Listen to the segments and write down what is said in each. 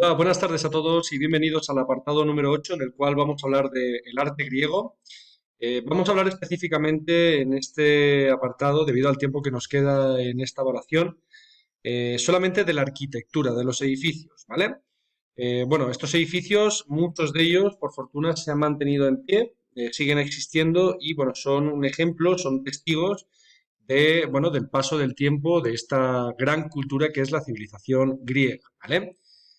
Hola, buenas tardes a todos y bienvenidos al apartado número 8, en el cual vamos a hablar del arte griego. Vamos a hablar específicamente en este apartado, debido al tiempo que nos queda en esta evaluación, solamente de la arquitectura, de los edificios, ¿vale? Bueno, estos edificios, muchos de ellos, por fortuna, se han mantenido en pie, siguen existiendo y, bueno, son un ejemplo, son testigos de, bueno, del paso del tiempo de esta gran cultura que es la civilización griega, ¿vale?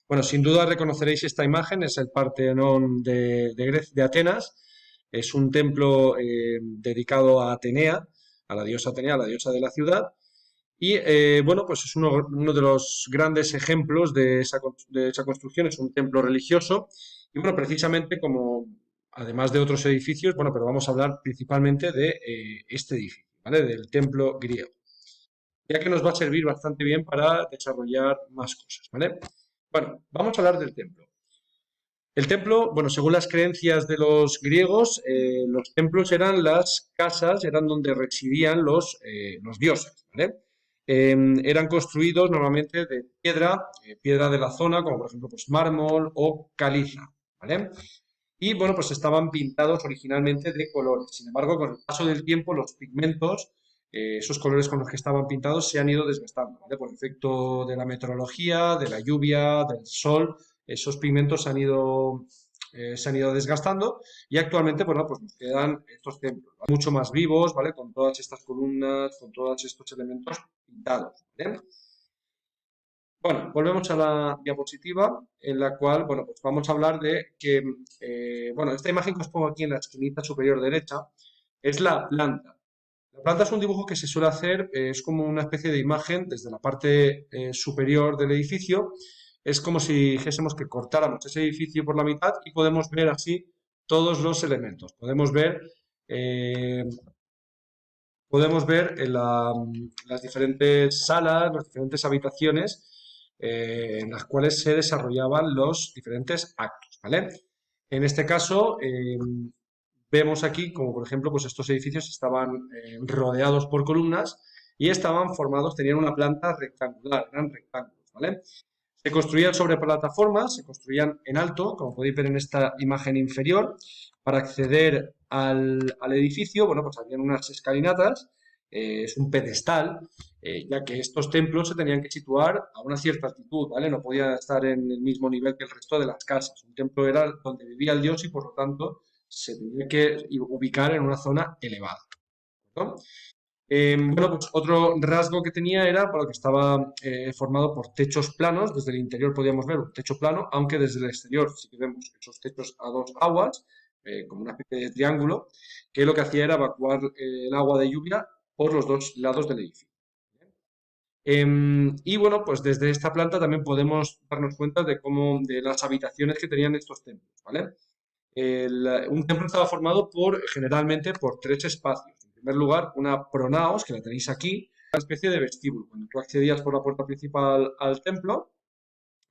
Bueno, sin duda reconoceréis esta imagen, es el Partenón de Atenas, es un templo dedicado a Atenea, a la diosa Atenea, a la diosa de la ciudad, y bueno, pues es uno de los grandes ejemplos de esa construcción, es un templo religioso, y bueno, precisamente como, además de otros edificios, bueno, pero vamos a hablar principalmente de este edificio, ¿vale? Del templo griego, ya que nos va a servir bastante bien para desarrollar más cosas, ¿vale? Bueno, vamos a hablar del templo. El templo, bueno, según las creencias de los griegos, los templos eran las casas, eran donde residían los dioses, ¿vale? Eran construidos normalmente de piedra, piedra de la zona, como por ejemplo pues, mármol o caliza, ¿vale? Y bueno, pues estaban pintados originalmente de colores. Sin embargo, con el paso del tiempo, los pigmentos, esos colores con los que estaban pintados, se han ido desgastando, ¿vale? Por efecto de la meteorología, de la lluvia, del sol, esos pigmentos se han ido desgastando y actualmente, bueno, pues nos quedan estos templos, ¿vale? Mucho más vivos, ¿vale? Con todas estas columnas, con todos estos elementos pintados, ¿vale? Bueno, volvemos a la diapositiva en la cual, bueno, pues vamos a hablar de que, bueno, esta imagen que os pongo aquí en la esquinita superior derecha es la planta. La planta es un dibujo que se suele hacer, es como una especie de imagen desde la parte superior del edificio. Es como si dijésemos que cortáramos ese edificio por la mitad y podemos ver así todos los elementos. Eh, podemos ver las diferentes salas, las diferentes habitaciones en las cuales se desarrollaban los diferentes actos, ¿vale? En este caso, vemos aquí como por ejemplo, pues estos edificios estaban rodeados por columnas y estaban formados, tenían una planta rectangular, eran rectángulos, ¿vale? Se construían sobre plataformas, se construían en alto, como podéis ver en esta imagen inferior. Para acceder al edificio, bueno, pues habían unas escalinatas, es un pedestal, ya que estos templos se tenían que situar a una cierta altitud, ¿vale? No podía estar en el mismo nivel que el resto de las casas. Un templo era donde vivía el dios y por lo tanto se tenía que ubicar en una zona elevada, ¿no? Bueno, pues otro rasgo que tenía era por lo que estaba formado por techos planos. Desde el interior podíamos ver un techo plano, aunque desde el exterior sí que vemos esos techos a dos aguas, como una especie de triángulo, que lo que hacía era evacuar el agua de lluvia por los dos lados del edificio. Y bueno, pues desde esta planta también podemos darnos cuenta de cómo, de las habitaciones que tenían estos templos, ¿vale? Un templo estaba formado generalmente por tres espacios. En primer lugar, una pronaos, que la tenéis aquí, una especie de vestíbulo. Cuando tú accedías por la puerta principal al templo,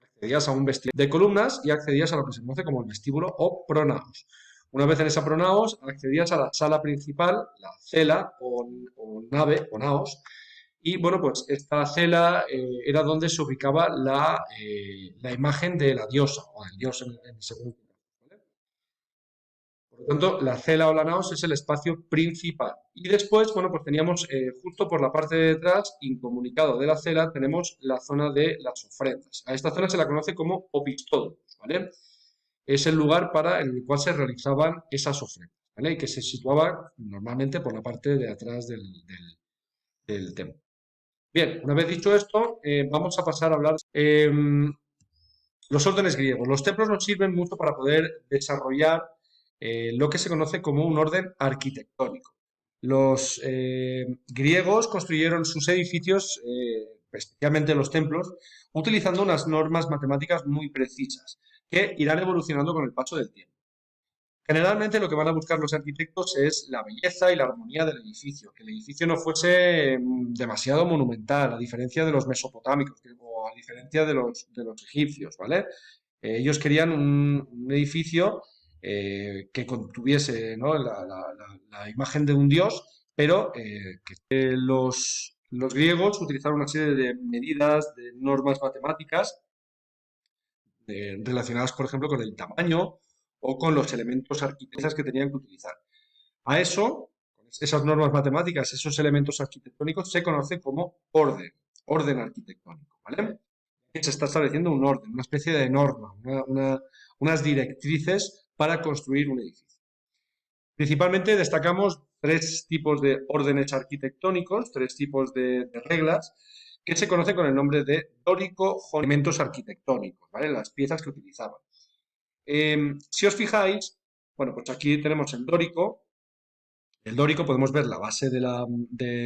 accedías a un vestíbulo de columnas y accedías a lo que se conoce como el vestíbulo o pronaos. Una vez en esa pronaos, accedías a la sala principal, la cela o nave o naos, y bueno, pues esta cela era donde se ubicaba la imagen de la diosa o del dios en según. ¿Vale? Por lo tanto, la cela o la naos es el espacio principal. Y después, bueno, pues teníamos justo por la parte de detrás, incomunicado de la cela, tenemos la zona de las ofrendas. A esta zona se la conoce como opistodo, ¿vale? Es el lugar en el cual se realizaban esas ofrendas, ¿vale? Y que se situaba normalmente por la parte de atrás del templo. Bien, una vez dicho esto, vamos a pasar a hablar los órdenes griegos. Los templos nos sirven mucho para poder desarrollar lo que se conoce como un orden arquitectónico. Los griegos construyeron sus edificios, especialmente los templos, utilizando unas normas matemáticas muy precisas que irán evolucionando con el paso del tiempo. Generalmente lo que van a buscar los arquitectos es la belleza y la armonía del edificio, que el edificio no fuese demasiado monumental, a diferencia de los mesopotámicos o a diferencia de los egipcios, ¿vale? Ellos querían un edificio que contuviese, ¿no? la imagen de un dios, pero que los griegos utilizaron una serie de medidas, de normas matemáticas relacionadas, por ejemplo, con el tamaño o con los elementos arquitectónicos que tenían que utilizar. A eso, esas normas matemáticas, esos elementos arquitectónicos se conocen como orden arquitectónico, ¿vale? Se está estableciendo un orden, una especie de norma, unas directrices para construir un edificio. Principalmente destacamos tres tipos de órdenes arquitectónicos, tres tipos de reglas, que se conocen con el nombre de dórico, elementos arquitectónicos, ¿vale? Las piezas que utilizaban. Si os fijáis, bueno, pues aquí tenemos el dórico. El dórico podemos ver la base de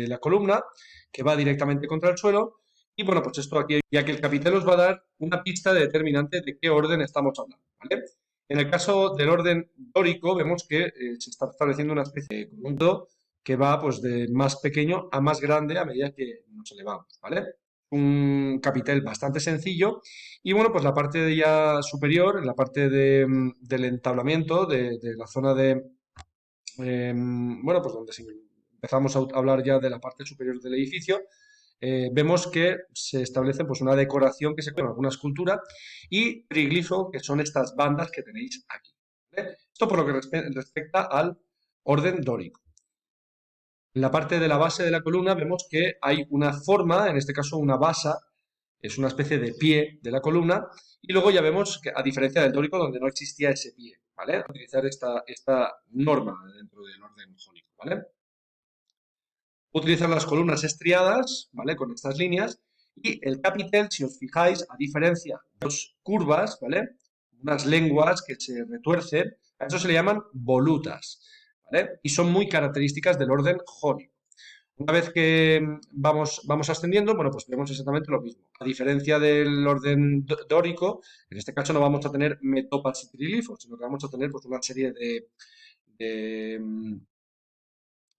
la columna que va directamente contra el suelo. Y bueno, pues esto aquí, ya que el capitel os va a dar una pista determinante de qué orden estamos hablando, ¿vale? En el caso del orden dórico, vemos que se está estableciendo una especie de conjunto que va pues de más pequeño a más grande a medida que nos elevamos, ¿vale? Un capitel bastante sencillo y bueno, pues la parte de ya superior, en la parte del entablamiento, de la zona de, bueno, pues donde empezamos a hablar ya de la parte superior del edificio, vemos que se establece pues una decoración que se con alguna escultura y triglifo, que son estas bandas que tenéis aquí, ¿vale? Esto por lo que respecta al orden dórico. En la parte de la base de la columna vemos que hay una forma, en este caso una basa, es una especie de pie de la columna, y luego ya vemos que a diferencia del dórico donde no existía ese pie, ¿vale? Utilizar esta norma dentro del orden jónico, ¿vale? Utilizar las columnas estriadas, ¿vale? Con estas líneas. Y el capitel, si os fijáis, a diferencia de las curvas, ¿vale? Unas lenguas que se retuercen, a eso se le llaman volutas, ¿vale? Y son muy características del orden jónico. Una vez que vamos ascendiendo, bueno, pues vemos exactamente lo mismo. A diferencia del orden dórico, en este caso no vamos a tener metopas y triglifos, sino que vamos a tener pues, una serie de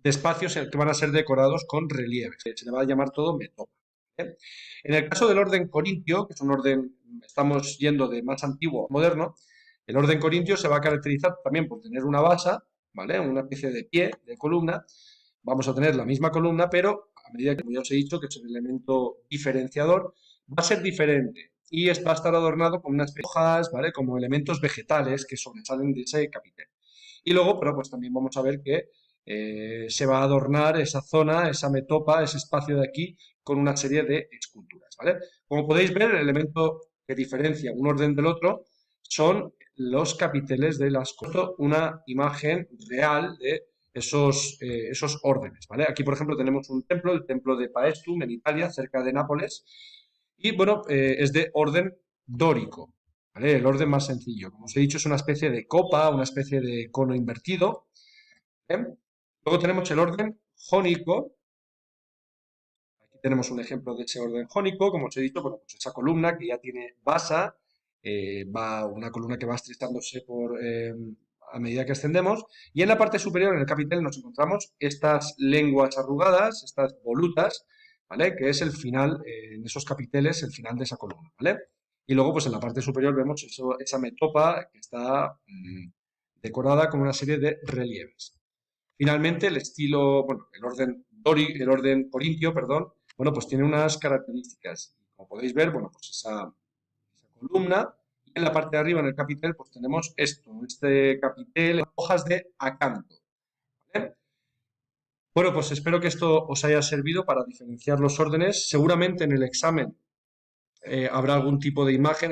espacios que van a ser decorados con relieves. Se le va a llamar todo metopa. ¿Eh? En el caso del orden corintio, que es un orden, estamos yendo de más antiguo a moderno, el orden corintio se va a caracterizar también por tener una base, ¿vale? Una especie de pie, de columna. Vamos a tener la misma columna, pero a medida que, como ya os he dicho, que es el elemento diferenciador, va a ser diferente y va a estar adornado con unas hojas, ¿vale? Como elementos vegetales que sobresalen de ese capitel. Y luego, pero pues también vamos a ver que se va a adornar esa zona, esa metopa, ese espacio de aquí, con una serie de esculturas, ¿vale? Como podéis ver, el elemento que diferencia un orden del otro son los capiteles de las cosas, una imagen real de esos órdenes, ¿vale? Aquí, por ejemplo, tenemos un templo, el templo de Paestum, en Italia, cerca de Nápoles, y bueno, es de orden dórico, ¿vale? El orden más sencillo. Como os he dicho, es una especie de copa, una especie de cono invertido, ¿eh? Luego tenemos el orden jónico. Aquí tenemos un ejemplo de ese orden jónico. Como os he dicho, bueno, pues esa columna que ya tiene base, va una columna que va estrechándose a medida que ascendemos. Y en la parte superior, en el capitel, nos encontramos estas lenguas arrugadas, estas volutas, ¿vale? Que es el final, en esos capiteles, el final de esa columna, ¿vale? Y luego, pues en la parte superior vemos esa metopa que está decorada con una serie de relieves. Finalmente, el estilo, bueno, el orden corintio, perdón, bueno, pues tiene unas características. Como podéis ver, bueno, pues esa columna. Y en la parte de arriba, en el capitel, pues tenemos este capitel, hojas de acanto, ¿vale? Bueno, pues espero que esto os haya servido para diferenciar los órdenes. Seguramente en el examen habrá algún tipo de imagen,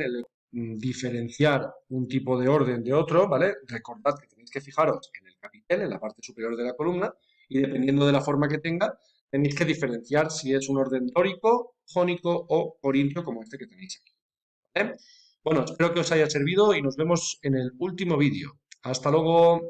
diferenciar un tipo de orden de otro, ¿vale? Recordad que tenéis que fijaros en el capitel, en la parte superior de la columna, y dependiendo de la forma que tenga, tenéis que diferenciar si es un orden dórico, jónico o corintio, como este que tenéis aquí, ¿vale? Bueno, espero que os haya servido y nos vemos en el último vídeo. Hasta luego.